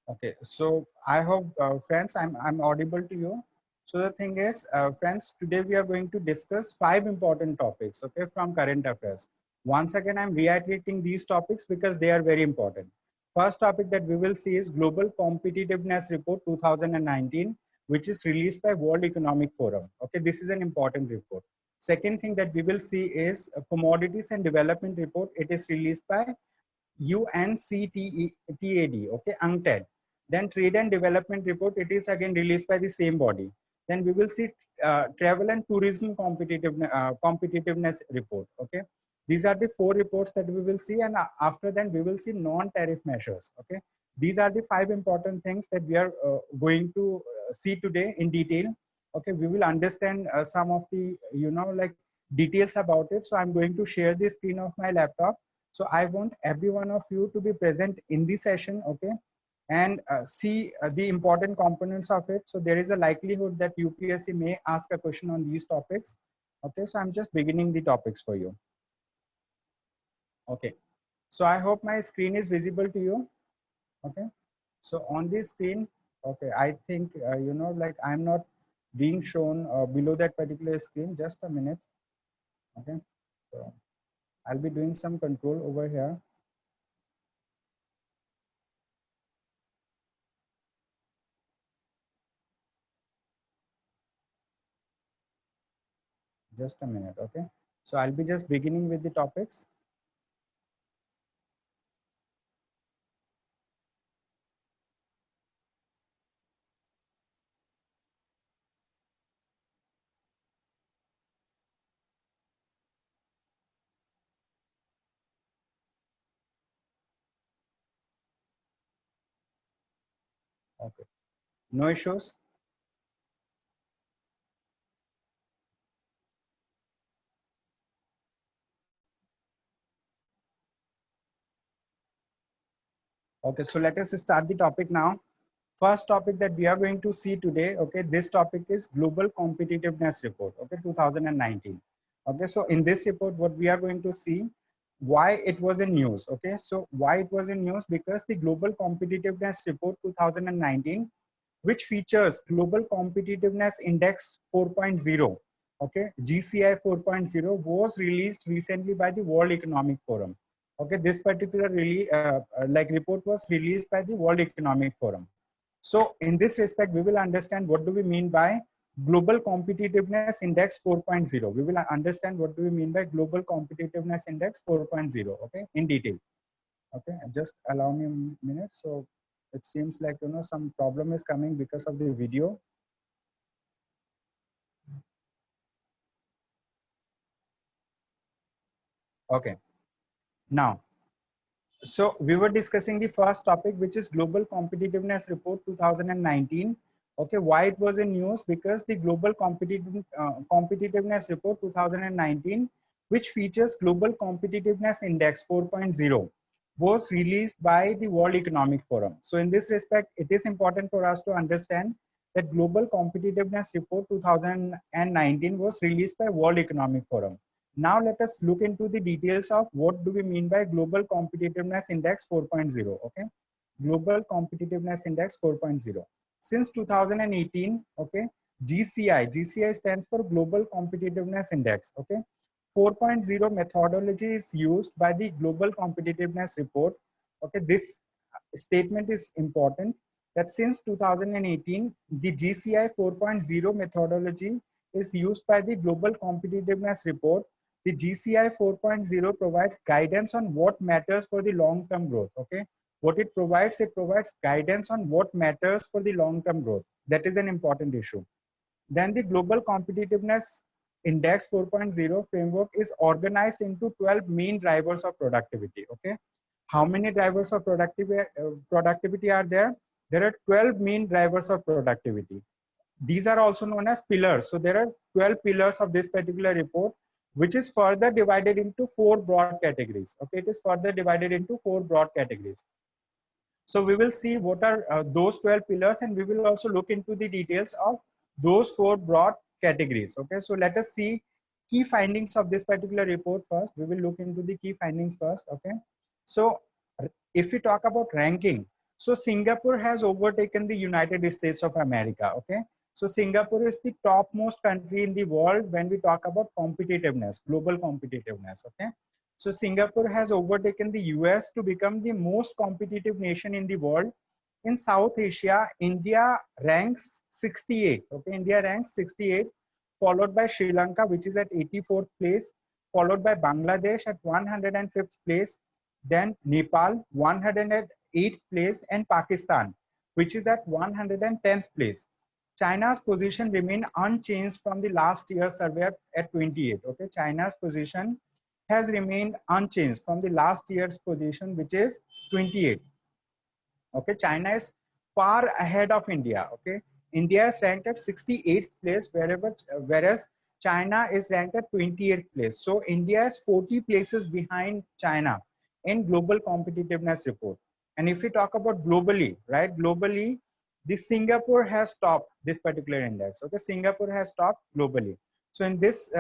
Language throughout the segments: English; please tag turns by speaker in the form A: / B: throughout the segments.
A: Okay, so I hope friends, I'm audible to you. So the thing is, friends, today we are going to discuss 5 important topics, okay, from current affairs. Once again, I'm reiterating these topics because they are very important. First topic that we will see is Global Competitiveness Report 2019, which is released by World Economic Forum. Okay, this is an important report. Second thing that we will see is Commodities and Development Report. It is released by UNCTAD, okay, UNCTAD. Then Trade and Development Report, it is again released by the same body. Then we will see Travel and Tourism Competitiveness Report, okay. These are the 4 reports that we will see, and after that we will see non-tariff measures, okay. These are the 5 important things that we are going to see today in detail, okay. We will understand some of the, like details about it. So I'm going to share the screen of my laptop. So I want every one of you to be present in the session, okay, and see the important components of it. So there is a likelihood that UPSC may ask a question on these topics. Okay, so I'm just beginning the topics for you. Okay, so I hope my screen is visible to you. Okay, so on this screen, okay, I think, like I'm not being shown below that particular screen. Just a minute. Okay, so I'll be doing some control over here. Just a minute, okay? So I'll be just beginning with the topics. Okay, no issues. Okay, so let us start the topic now. First topic that we are going to see today, okay, this topic is Global Competitiveness Report, okay, 2019. Okay, so in this report, what we are going to see, why it was in news, okay? So why it was in news? Because the Global Competitiveness Report 2019, which features Global Competitiveness Index 4.0, okay, GCI 4.0, was released recently by the World Economic Forum. Okay, this particular really like report was released by the World Economic Forum. So in this respect, we will understand what do we mean by Global Competitiveness Index 4.0. We will understand what do we mean by Global Competitiveness Index 4.0, okay, in detail. Okay, just allow me a minute. So it seems like, some problem is coming because of the video. Okay, now, so we were discussing the first topic, which is Global Competitiveness Report 2019. Okay, why it was in news? Because the Global Competitiveness Report 2019, which features Global Competitiveness Index 4.0, was released by the World Economic Forum. So in this respect, it is important for us to understand that Global Competitiveness Report 2019 was released by World Economic Forum. Now let us look into the details of what do we mean by Global Competitiveness Index 4.0. Okay, Global Competitiveness Index 4.0. Since 2018, okay, GCI stands for Global Competitiveness Index. Okay, 4.0 methodology is used by the Global Competitiveness Report. Okay, this statement is important that since 2018, the GCI 4.0 methodology is used by the Global Competitiveness Report. The GCI 4.0 provides guidance on what matters for the long-term growth. Okay, what it provides guidance on what matters for the long-term growth. That is an important issue. Then the Global Competitiveness Index 4.0 framework is organized into 12 main drivers of productivity. Okay, how many drivers of productivity are there? There are 12 main drivers of productivity. These are also known as pillars. So there are 12 pillars of this particular report, which is further divided into 4 broad categories. Okay, it is further divided into 4 broad categories. So we will see what are those 12 pillars, and we will also look into the details of those 4 broad categories. Okay, so let us see key findings of this particular report first. We will look into the key findings first. Okay, so if we talk about ranking, So Singapore has overtaken the United States of America. Okay. So Singapore is the topmost country in the world when we talk about competitiveness, global competitiveness. Okay. So Singapore has overtaken the US to become the most competitive nation in the world. In South Asia, India ranks 68. Okay, India ranks 68, followed by Sri Lanka, which is at 84th place, followed by Bangladesh at 105th place, then Nepal, 108th place, and Pakistan, which is at 110th place. China's position remained unchanged from the last year's survey at 28. Okay, China's position has remained unchanged from the last year's position, which is 28. Okay, China is far ahead of India. Okay, India is ranked at 68th place, whereas China is ranked at 28th place. So India is 40 places behind China in global competitiveness report. And if we talk about globally, right, globally, the Singapore has topped this particular index. Okay, Singapore has topped globally. So in this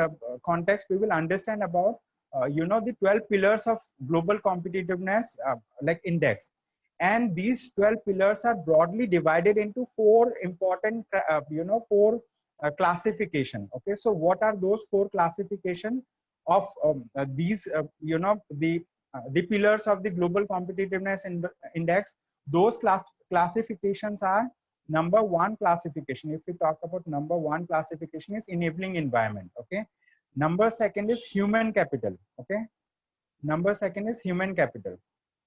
A: context, we will understand about the 12 pillars of global competitiveness like index. And these 12 pillars are broadly divided into four important four classification. Okay, so what are those four classification of these the pillars of the global competitiveness index? Those classifications are: number one classification, if we talk about number one classification, is enabling environment. Okay, number second is human capital. Okay, number second is human capital.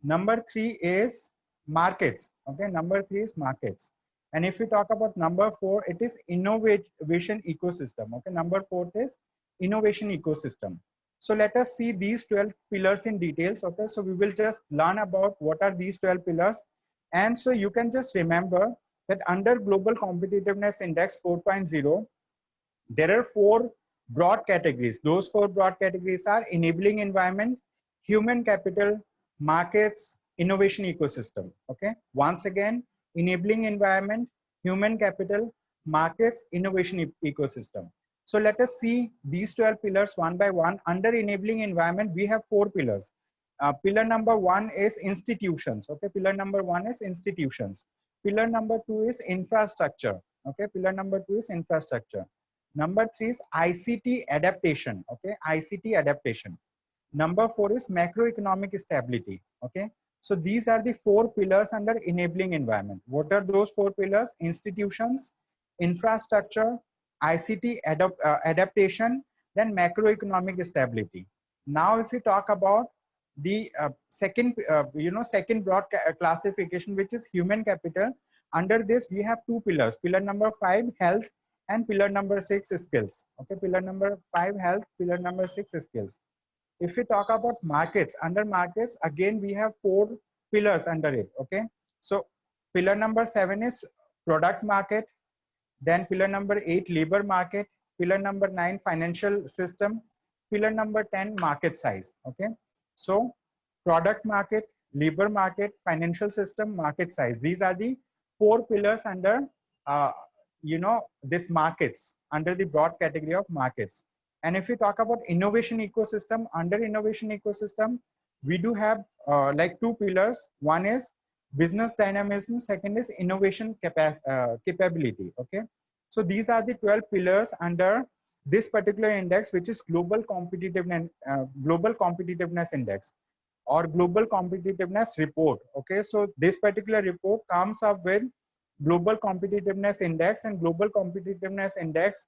A: Number three is markets. Okay, number three is markets. And if we talk about number four, it is innovation ecosystem. Okay, number four is innovation ecosystem. So let us see these 12 pillars in details. Okay, so we will just learn about what are these 12 pillars. And so you can just remember that under Global Competitiveness Index 4.0, there are four broad categories. Those four broad categories are enabling environment, human capital, markets, innovation ecosystem. Okay, once again, enabling environment, human capital, markets, innovation ecosystem. So let us see these 12 pillars one by one. Under enabling environment, we have four pillars. Pillar number one is institutions. Okay, pillar number one is institutions. Pillar number two is infrastructure. Okay, pillar number two is infrastructure. Number three is ICT adaptation. Okay, ICT adaptation. Number four is macroeconomic stability. Okay, so these are the four pillars under enabling environment. What are those four pillars? Institutions, infrastructure, ICT adaptation, then macroeconomic stability. Now, if we talk about the second broad classification, which is human capital, under this we have two pillars. Pillar number 5, health, and pillar number 6, skills. Okay, pillar number 5, health, pillar number 6, skills. If we talk about markets, under markets, again we have four pillars under it. Okay, so pillar number 7 is product market, then pillar number 8, labor market, pillar number 9, financial system, pillar number 10, market size. Okay, so product market, labor market, financial system, market size. These are the four pillars under this markets, under the broad category of markets. And if we talk about innovation ecosystem, under innovation ecosystem, we do have like two pillars. One is business dynamism, second is innovation capability. Okay, so these are the 12 pillars under this particular index, which is global competitiveness index or global competitiveness report. Okay, so this particular report comes up with global competitiveness index, and global competitiveness index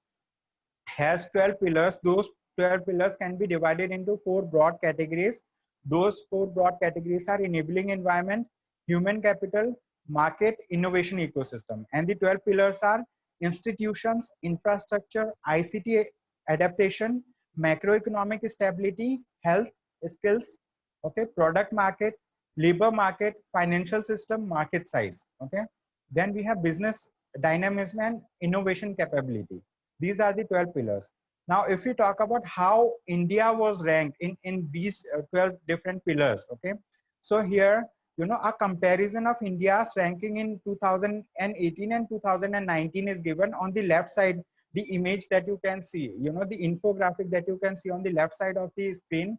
A: has 12 pillars. Those 12 pillars can be divided into four broad categories. Those four broad categories are enabling environment, human capital, market, innovation ecosystem. And the 12 pillars are institutions, infrastructure, ICT adaptation, macroeconomic stability, health, skills, okay, product market, labor market, financial system, market size. Okay, then we have business dynamism and innovation capability. These are the 12 pillars. Now, if we talk about how India was ranked in these 12 different pillars, okay. So here, a comparison of India's ranking in 2018 and 2019 is given on the left side. The image that you can see, the infographic that you can see on the left side of the screen.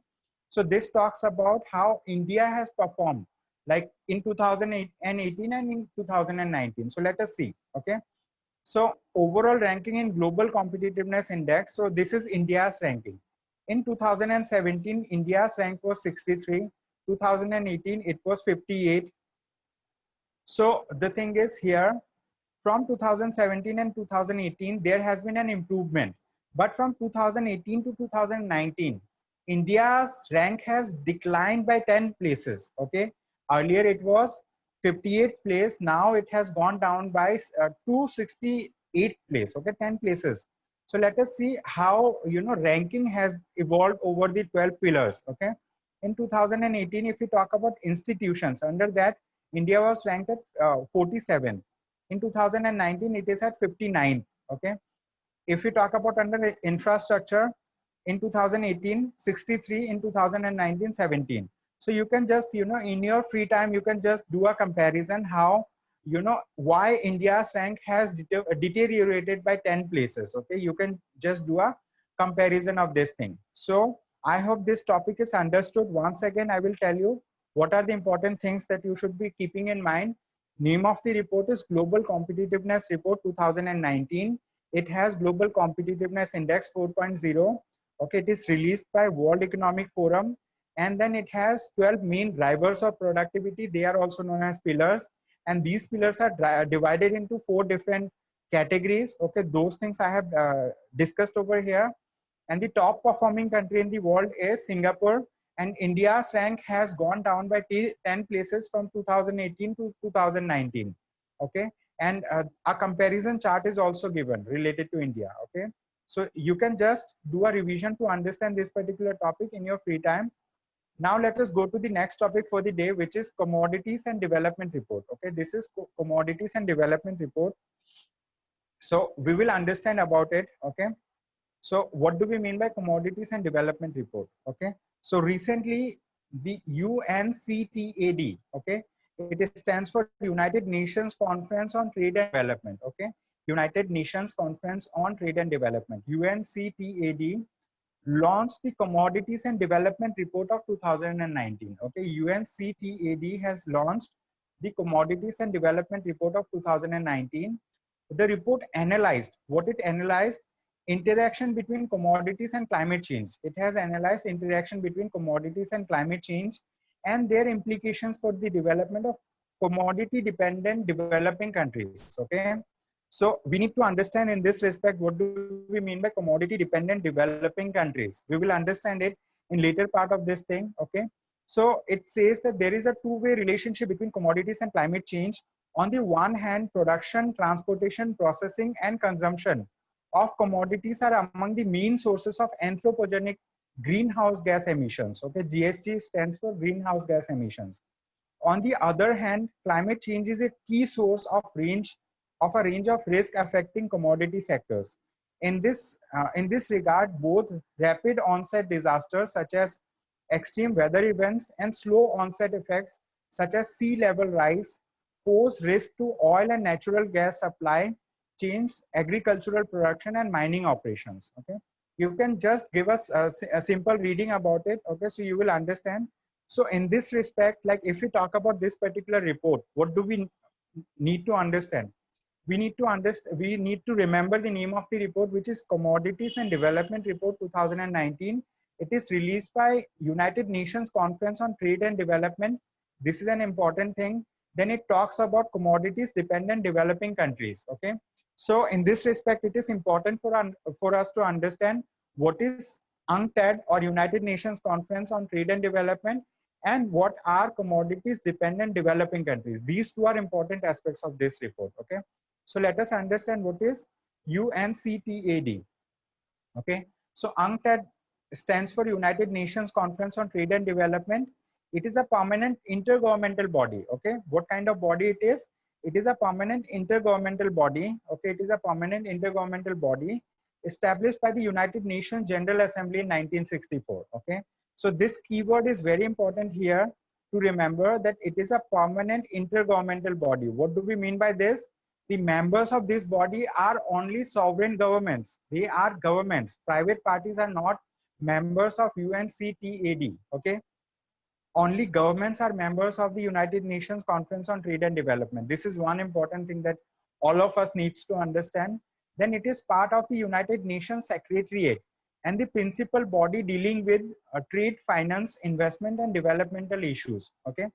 A: So this talks about how India has performed like in 2018 and in 2019. So let us see. Okay. So overall ranking in Global Competitiveness Index. So this is India's ranking. In 2017, India's rank was 63. 2018, it was 58. So the thing is here, from 2017 and 2018, there has been an improvement. But from 2018 to 2019, India's rank has declined by 10 places. Okay. Earlier it was 58th place. Now it has gone down by 268th place. Okay. 10 places. So let us see how, ranking has evolved over the 12 pillars. Okay. In 2018, if we talk about institutions, under that, India was ranked at 47. In 2019, it is at 59th. Okay. If we talk about under the infrastructure, in 2018, 63, in 2019, 17. So you can just, in your free time, you can just do a comparison how, why India's rank has deteriorated by 10 places. Okay. You can just do a comparison of this thing. So I hope this topic is understood. Once again, I will tell you what are the important things that you should be keeping in mind. Name of the report is Global Competitiveness Report 2019. It has Global Competitiveness Index 4.0. Okay, it is released by World Economic Forum, and then it has 12 main drivers of productivity. They are also known as pillars, and these pillars are divided into 4 different categories. Okay, those things I have discussed over here. And the top performing country in the world is Singapore, and India's rank has gone down by 10 places from 2018 to 2019. Okay, and a comparison chart is also given related to India. Okay, so you can just do a revision to understand this particular topic in your free time. Now let us go to the next topic for the day, which is Commodities and Development Report. Okay, this is Commodities and Development Report. So we will understand about it. Okay, so what do we mean by Commodities and Development Report? Okay, so recently the UNCTAD, okay, it stands for United Nations Conference on Trade and Development. Okay, United Nations Conference on Trade and Development, UNCTAD, launched the Commodities and Development Report of 2019. Okay, UNCTAD has launched the Commodities and Development Report of 2019. The report analyzed, what it analyzed, interaction between commodities and climate change. It has analyzed interaction between commodities and climate change and their implications for the development of commodity dependent developing countries. Okay, so we need to understand in this respect, what do we mean by commodity dependent developing countries? We will understand it in later part of this thing. Okay, so it says that there is a two-way relationship between commodities and climate change. On the one hand, production, transportation, processing, and consumption of commodities are among the main sources of anthropogenic greenhouse gas emissions. Okay, GHG stands for greenhouse gas emissions. On the other hand, climate change is a key source of a range of risk affecting commodity sectors. In this regard, both rapid onset disasters such as extreme weather events and slow onset effects such as sea level rise pose risk to oil and natural gas supply chains, agricultural production, and mining operations. Okay, you can just give us a simple reading about it. Okay, so you will understand. So in this respect, like if we talk about this particular report, what do we need to understand? We need to remember the name of the report, which is Commodities and Development Report 2019. It is released by United Nations Conference on Trade and Development. This is an important thing. Then it talks about commodities dependent developing countries. Okay, so in this respect, it is important for us to understand what is UNCTAD, or United Nations Conference on Trade and Development, and what are commodities dependent developing countries. These two are important aspects of this report. Okay, so let us understand what is UNCTAD. Okay, so UNCTAD stands for United Nations Conference on Trade and Development. It is a permanent intergovernmental body. Okay, what kind of body it is? It is a permanent intergovernmental body. Okay, it is a permanent intergovernmental body established by the United Nations General Assembly in 1964. Okay, so this keyword is very important here to remember, that it is a permanent intergovernmental body. What do we mean by this? The members of this body are only sovereign governments. They are governments. Private parties are not members of UNCTAD. Okay, only governments are members of the United Nations Conference on Trade and Development. This is one important thing that all of us needs to understand. Then it is part of the United Nations Secretariat and the principal body dealing with trade, finance, investment, and developmental issues. Okay,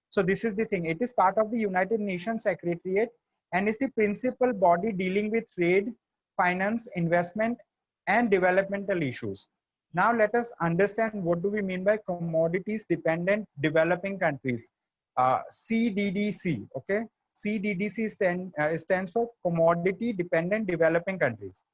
A: so this is the thing. It is part of the United Nations Secretariat and is the principal body dealing with trade, finance, investment, and developmental issues. Now let us understand what do we mean by commodities dependent developing countries. CDDC, okay? CDDC stands for commodity dependent developing countries.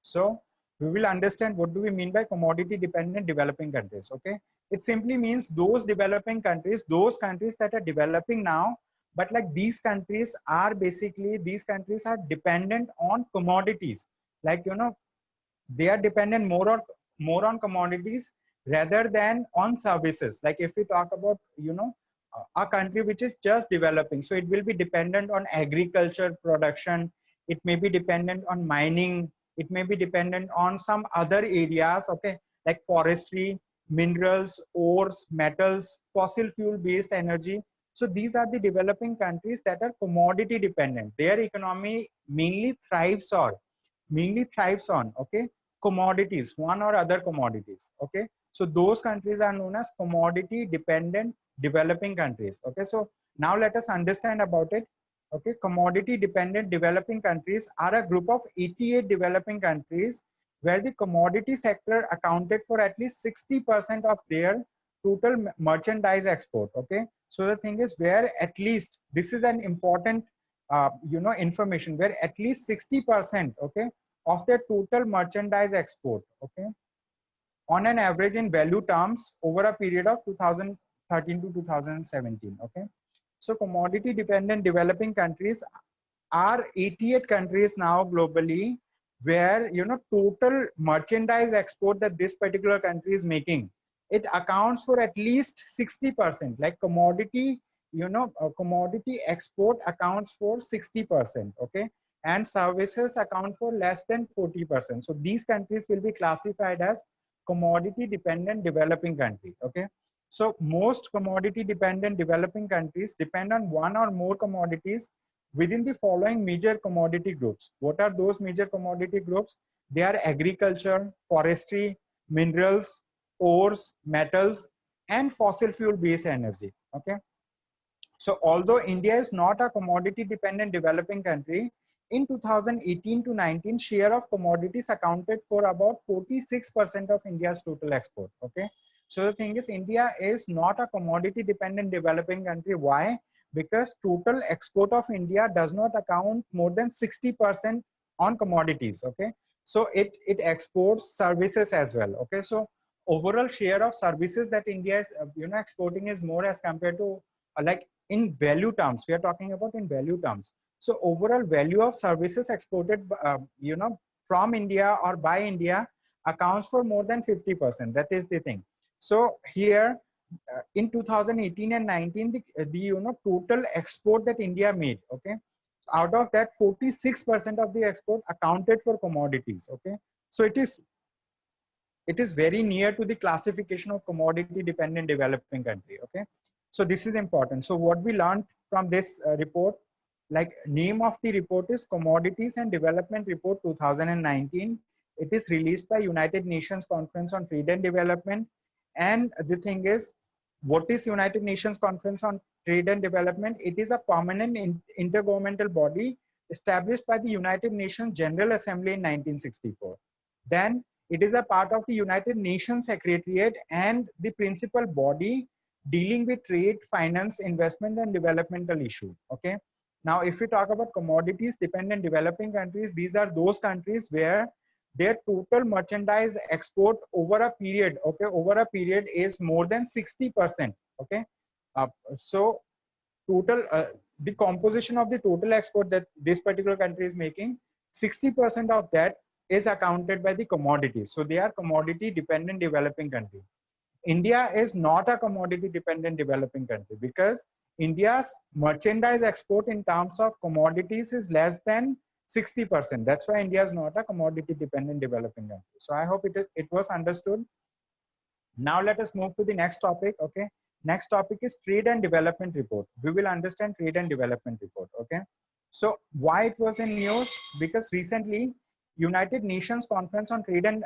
A: So we will understand what do we mean by commodity dependent developing countries, okay? It simply means those developing countries, those countries that are developing now, but like these countries are basically, these countries are dependent on commodities. Like, you know, they are dependent more on commodities rather than on services. Like if we talk about, you know, a country which is just developing, so it will be dependent on agriculture production, it may be dependent on mining, it may be dependent on some other areas, okay, like forestry, minerals, ores, metals, fossil fuel based energy. So these are the developing countries that are commodity dependent. Their economy mainly thrives on, okay, commodities, one or other commodities, okay. So those countries are known as commodity dependent developing countries, okay. So now let us understand about it, okay. Commodity dependent developing countries are a group of 88 developing countries where the commodity sector accounted for at least 60% of their total merchandise export, okay. So the thing is, where at least, this is an important you know, information, where at least 60%, okay, of their total merchandise export, okay, on an average in value terms over a period of 2013 to 2017, okay. So commodity dependent developing countries are 88 countries now globally, where, you know, total merchandise export that this particular country is making, it accounts for at least 60%. Like commodity, you know, commodity export accounts for 60%, okay, and services account for less than 40%. So these countries will be classified as commodity dependent developing country, okay. So most commodity dependent developing countries depend on one or more commodities within the following major commodity groups. What are those major commodity groups? They are agriculture, forestry, minerals, ores, metals, and fossil fuel based energy, okay. So although India is not a commodity dependent developing country, in 2018 to 19, share of commodities accounted for about 46% of India's total export, okay. So the thing is, India is not a commodity dependent developing country. Why? Because total export of India does not account more than 60% on commodities, okay. So it exports services as well, okay. So overall share of services that India is you know, exporting is more as compared to like in value terms, we are talking about in value terms. So overall value of services exported you know, from India or by India accounts for more than 50%. That is the thing. So here in 2018 and 19, the you know, total export that India made, okay, out of that 46% of the export accounted for commodities, okay. So it is very near to the classification of commodity dependent developing country, okay. So this is important. So what we learned from this report, like name of the report is Commodities and Development Report 2019. It is released by United Nations Conference on Trade and Development. And the thing is, what is United Nations Conference on Trade and Development? It is a permanent intergovernmental body established by the United Nations General Assembly in 1964. Then it is a part of the United Nations Secretariat and the principal body dealing with trade, finance, investment, and developmental issue, okay. Now, if we talk about commodities dependent developing countries, these are those countries where their total merchandise export over a period, okay, over a period is more than 60%, okay. Uh, so total, the composition of the total export that this particular country is making, 60% of that is accounted by the commodities. So they are commodity dependent developing country. India is not a commodity dependent developing country because India's merchandise export in terms of commodities is less than 60%. That's why India is not a commodity dependent developing country. So I hope it was understood. Now let us move to the next topic, okay. Next topic is trade and development report. We will understand trade and development report. Okay. So why it was in news? Because recently United Nations Conference on Trade and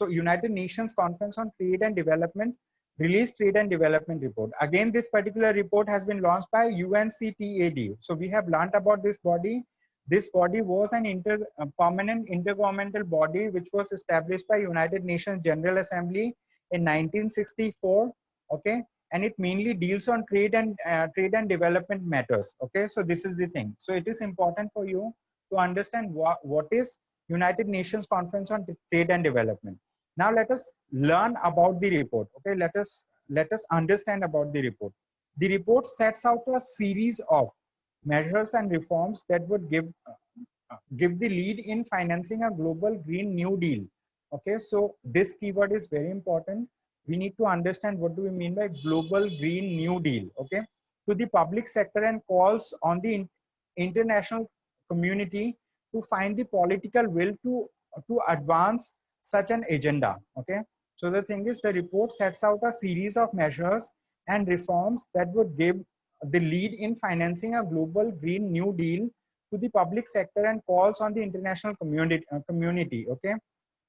A: United Nations Conference on Trade and Development released trade and development report. Again, this particular report has been launched by UNCTAD. So we have learned about this body. This body was an permanent intergovernmental body which was established by United Nations General Assembly in 1964. Okay, and it mainly deals on trade and development matters. Okay, so this is the thing. So it is important for you to understand what is United Nations Conference on Trade and Development. Now let us learn about the report. Okay, let us understand about the report. The report sets out a series of measures and reforms that would give the lead in financing a global Green New Deal. Okay, so this keyword is very important. We need to understand what do we mean by global Green New Deal. Okay, to the public sector and calls on the international community to find the political will to advance such an agenda. Okay, so the thing is, the report sets out a series of measures and reforms that would give the lead in financing a global Green New Deal to the public sector and calls on the international community, okay,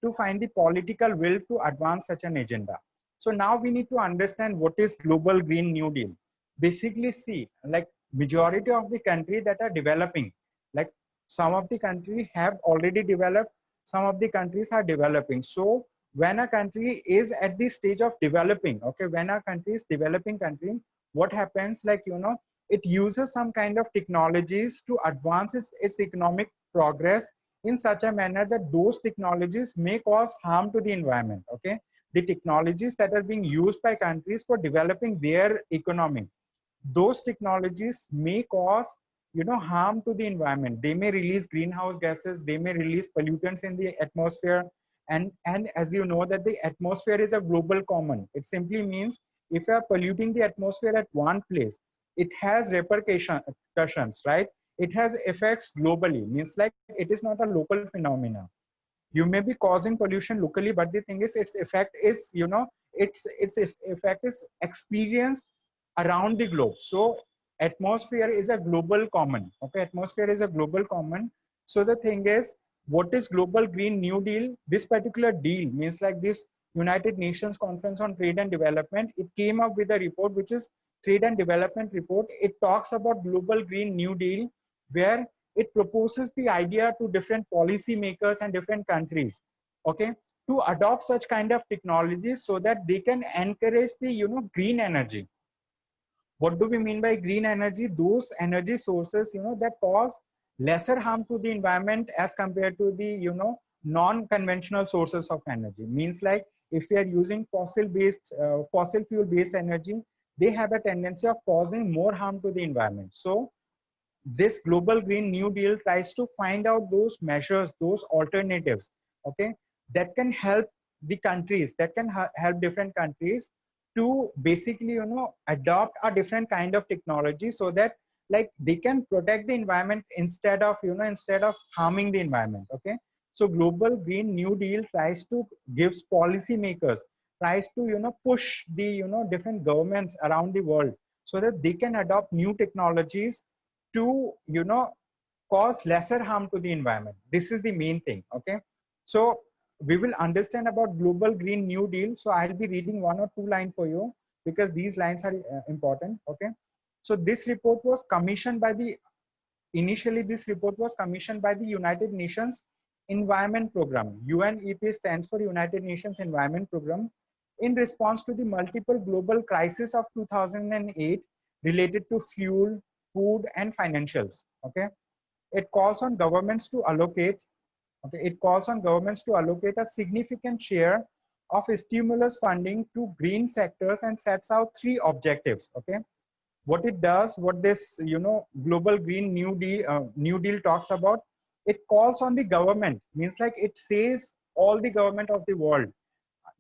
A: to find the political will to advance such an agenda. So now we need to understand what is global Green New Deal. Basically, see, like majority of the country that are developing, like some of the country have already developed, some of the countries are developing. So when a country is at the stage of developing, okay, when a country is developing country, what happens, like, you know, it uses some kind of technologies to advance its economic progress in such a manner that those technologies may cause harm to the environment. Okay, the technologies that are being used by countries for developing their economy, those technologies may cause, you know, harm to the environment. They may release greenhouse gases, they may release pollutants in the atmosphere, and as you know that the atmosphere is a global common. It simply means if you are polluting the atmosphere at one place, it has repercussions, right? It has effects globally, means like it is not a local phenomena. You may be causing pollution locally, but the thing is its effect is, you know, its effect is experienced around the globe. So atmosphere is a global common. Okay, atmosphere is a global common. So the thing is, what is global Green New Deal? This particular deal means like this United Nations Conference on Trade and Development, it came up with a report which is Trade and Development Report. It talks about global Green New Deal, where it proposes the idea to different policy makers and different countries, okay, to adopt such kind of technologies so that they can encourage the, you know, green energy. What do we mean by green energy? Those energy sources, you know, that cause lesser harm to the environment as compared to the, you know, non-conventional sources of energy. Means like if we are using fossil fuel based energy, they have a tendency of causing more harm to the environment. So this global Green New Deal tries to find out those measures, those alternatives, okay, that can help the countries, that can help different countries to basically, you know, adopt a different kind of technology so that like they can protect the environment instead of, you know, instead of harming the environment. Okay, so global Green New Deal tries to gives policymakers, tries to, you know, push the, you know, different governments around the world so that they can adopt new technologies to, you know, cause lesser harm to the environment. This is the main thing. Okay, so we will understand about global Green New Deal. So I'll be reading one or two lines for you because these lines are important. Okay, so this report was commissioned by the, initially this report was commissioned by the United Nations Environment Program. UNEP stands for United Nations Environment Program, in response to the multiple global crises of 2008 related to fuel, food and financials. Okay, it calls on governments to allocate, okay, it calls on governments to allocate a significant share of stimulus funding to green sectors and sets out three objectives. Okay, what it does, what this, you know, global Green New Deal talks about, it calls on the government, means like it says all the government of the world,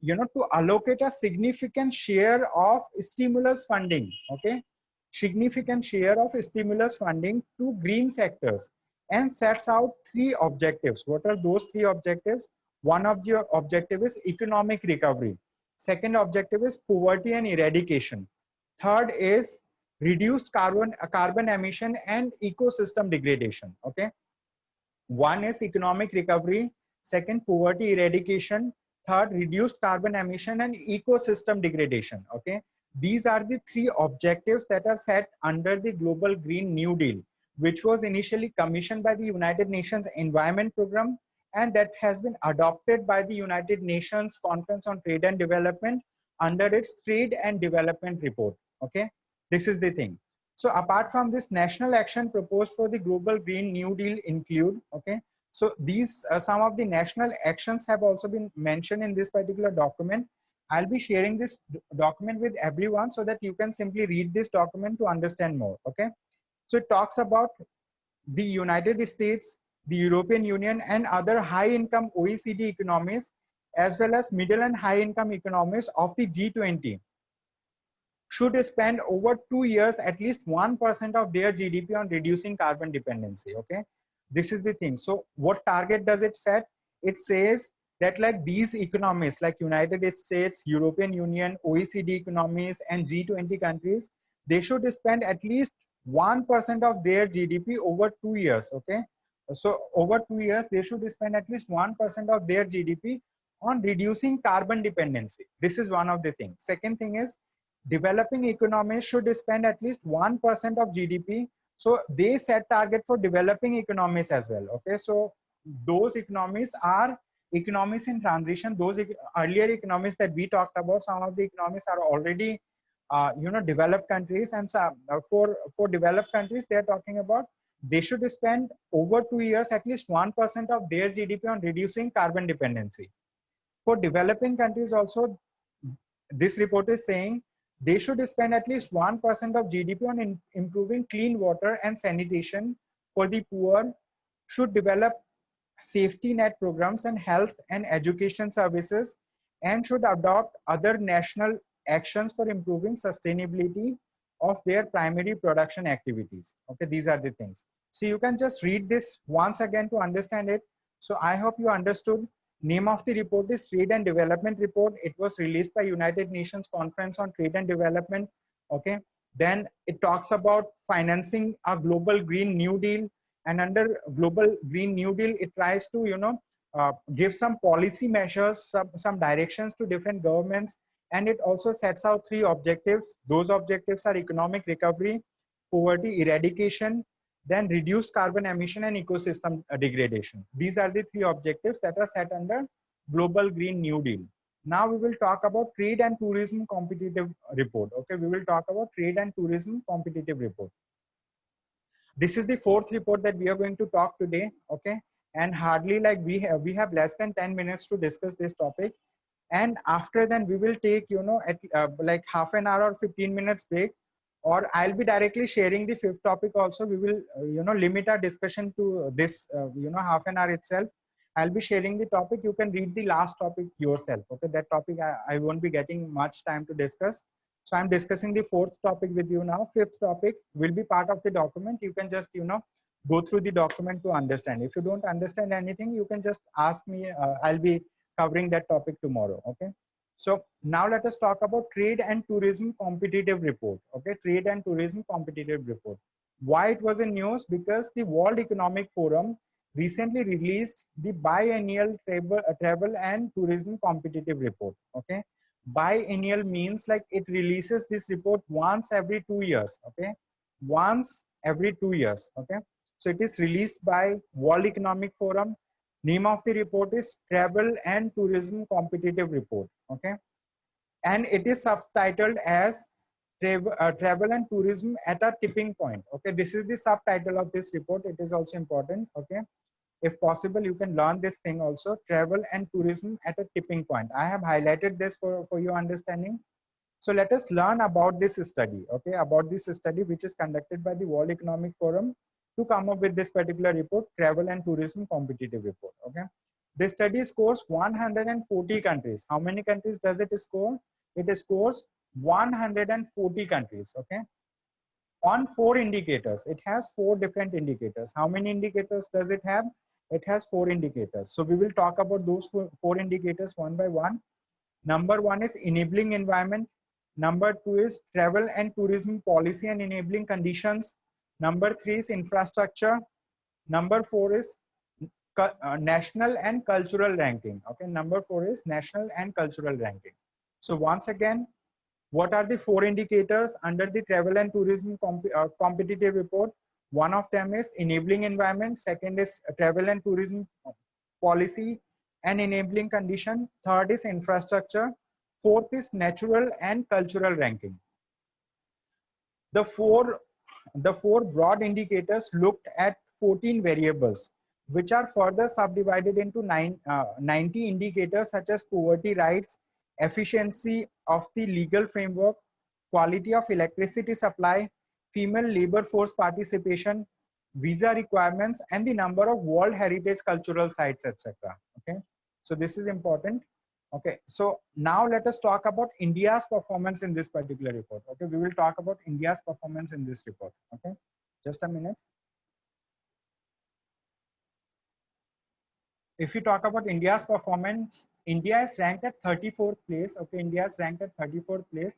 A: you know, to allocate a significant share of stimulus funding. Okay, significant share of stimulus funding to green sectors, and sets out three objectives. What are those three objectives? One of the objective is economic recovery, second objective is poverty and eradication, Third is reduced carbon emission and ecosystem degradation. Okay, one is economic recovery, second poverty eradication, third reduced carbon emission and ecosystem degradation. Okay, these are the three objectives that are set under the Global Green New Deal, which was initially commissioned by the United Nations Environment Program, and that has been adopted by the United Nations Conference on Trade and Development under its Trade and Development Report. Okay, this is the thing. So apart from this, national action proposed for the Global Green New Deal include, okay, so these some of the national actions have also been mentioned in this particular document. I'll be sharing this document with everyone so that you can simply read this document to understand more. Okay, so it talks about the United States, the European Union, and other high-income OECD economies, as well as middle and high-income economies of the G20 should spend over 2 years at least 1% of their GDP on reducing carbon dependency. Okay, this is the thing. So what target does it set? It says that like these economies like United States, European Union, OECD economies, and G20 countries, they should spend at least 1% of their GDP over 2 years. Okay, so over 2 years they should spend at least 1% of their GDP on reducing carbon dependency. This is one of the things. Second thing is developing economies should spend at least 1% of GDP. So they set target for developing economies as well. Okay, so those economies are economies in transition. Those earlier economies that we talked about, some of the economies are already developed countries, and some for developed countries they are talking about they should spend over 2 years at least 1% of their GDP on reducing carbon dependency. For developing countries also, this report is saying they should spend at least 1% of GDP on improving clean water and sanitation for the poor, should develop safety net programs and health and education services, and should adopt other national actions for improving sustainability of their primary production activities. Okay, these are the things. So you can just read this once again to understand it. So I hope you understood. Name of the report is Trade and Development Report. It was released by United Nations Conference on Trade and Development. Okay, then it talks about financing a global Green New Deal, and under Global Green New Deal, it tries to give some policy measures, some directions to different governments, and it also sets out 3 objectives. Those objectives are economic recovery, poverty eradication, then reduced carbon emission and ecosystem degradation. These are the 3 objectives that are set under Global Green New Deal. Now we will talk about Trade and Tourism Competitive Report. Okay, we will talk about Trade and Tourism Competitive Report. This is the 4th report that we are going to talk today. Okay, and hardly like we have less than 10 minutes to discuss this topic, and after then we will take at like half an hour or 15 minutes break, or I'll be directly sharing the 5th topic also. We will limit our discussion to this half an hour itself. I'll be sharing the topic. You can read the last topic yourself. Okay, that topic I won't be getting much time to discuss. So I'm discussing the 4th topic with you now. 5th topic will be part of the document. You can just go through the document to understand. If you don't understand anything, you can just ask me. I'll be covering that topic tomorrow. Okay, so now let us talk about Trade and Tourism Competitive Report. Okay, Trade and Tourism Competitive Report. Why it was in news? Because the World Economic Forum recently released the biennial travel and tourism competitive report. Okay, biennial means like it releases this report once every 2 years. Okay, once every 2 years. Okay, so it is released by World Economic Forum. Name of the report is Travel and Tourism Competitive Report. Okay, and it is subtitled as Travel and Tourism at a Tipping Point. Okay, this is the subtitle of this report. It is also important. Okay, if possible, you can learn this thing also, Travel and Tourism at a Tipping Point. I have highlighted this for your understanding. So let us learn about this study. Okay, about this study which is conducted by the World Economic Forum to come up with this particular report, Travel and Tourism Competitive Report. Okay, this study scores 140 countries. How many countries does it score? It scores 140 countries. Okay, on 4 indicators. It has 4 different indicators. How many indicators does it have? It has 4 indicators. So we will talk about those 4 indicators one by one. Number 1 is enabling environment. Number 2 is travel and tourism policy and enabling conditions. Number 3 is infrastructure. Number 4 is national and cultural ranking. Okay, number 4 is national and cultural ranking. So once again, what are the 4 indicators under the travel and tourism competitive report? One of them is enabling environment. Second is travel and tourism policy and enabling condition. Third is infrastructure. Fourth is natural and cultural ranking. The four broad indicators looked at 14 variables, which are further subdivided into 90 indicators such as poverty rates, efficiency of the legal framework, quality of electricity supply, female labor force participation, visa requirements, and the number of World Heritage cultural sites, etc. Okay, so this is important. Okay, so now let us talk about India's performance in this particular report. Okay, we will talk about India's performance in this report. Okay, just a minute. If you talk about India's performance, India is ranked at 34th place. Okay, India is ranked at 34th place,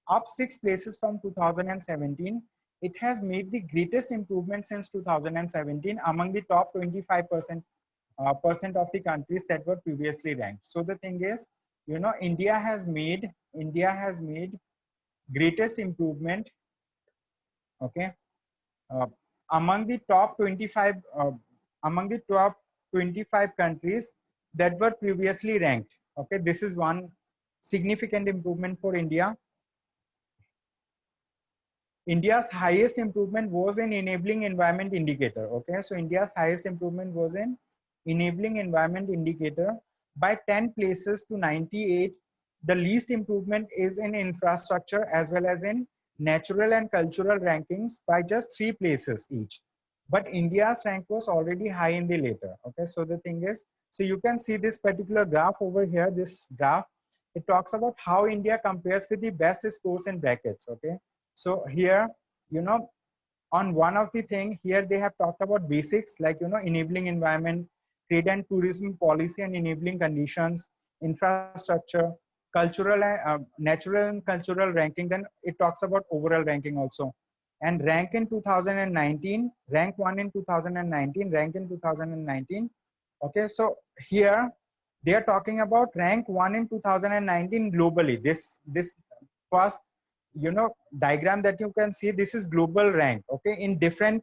A: up 6 places from 2017. It has made the greatest improvement since 2017 among the top 25% of the countries that were previously ranked. So the thing is, you know, India has made greatest improvement. Okay, among the top 25 countries that were previously ranked. Okay, this is one significant improvement for India. India's highest improvement was in enabling environment indicator. Okay, so India's highest improvement was in enabling environment indicator by 10 places to 98. The least improvement is in infrastructure as well as in natural and cultural rankings by just 3 places each. But India's rank was already high in the later. Okay, so the thing is, so you can see this particular graph over here, this graph, it talks about how India compares with the best scores in brackets. Okay, so here, you know, on one of the thing here, they have talked about basics like, you know, enabling environment, trade and tourism policy and enabling conditions, infrastructure, cultural and natural and cultural ranking. Then it talks about overall ranking also. And rank in 2019, rank 1 in 2019, rank in 2019. Okay, so here they are talking about rank 1 in 2019 globally. This first, you know, diagram that you can see, this is global rank. Okay, in different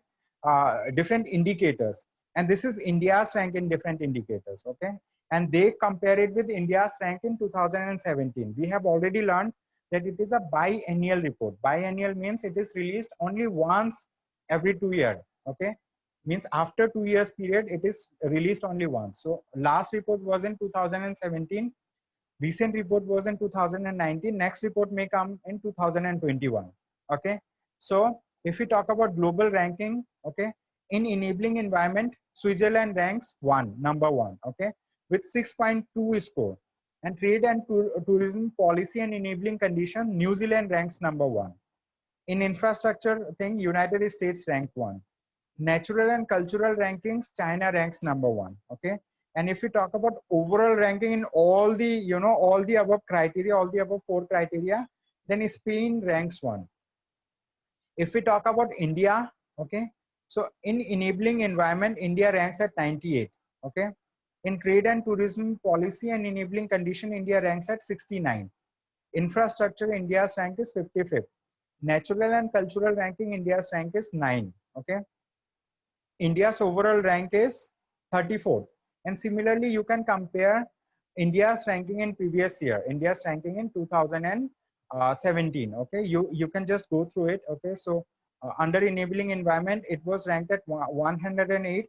A: indicators, and this is India's rank in different indicators. Okay, and they compare it with India's rank in 2017. We have already learned that it is a biennial report. Biennial means it is released only once every 2 years. Okay, means after 2 years period it is released only once. So last report was in 2017, recent report was in 2019, next report may come in 2021. Okay, so if we talk about global ranking, okay, in enabling environment, Switzerland ranks number one, okay, with 6.2 score. And trade and tourism policy and enabling condition, New Zealand ranks number 1. In infrastructure thing, United States ranked 1. Natural and cultural rankings, China ranks number 1. Okay, and if we talk about overall ranking in all the, you know, all the above criteria, all the above 4 criteria, then Spain ranks 1. If we talk about India, okay, so in enabling environment, India ranks at 98. Okay, in trade and tourism policy and enabling condition, India ranks at 69. Infrastructure, India's rank is 55th. Natural and cultural ranking, India's rank is 9. Okay, India's overall rank is 34th. And similarly, you can compare India's ranking in previous year, India's ranking in 2017. Okay, you can just go through it. Okay, so under enabling environment, it was ranked at 108th.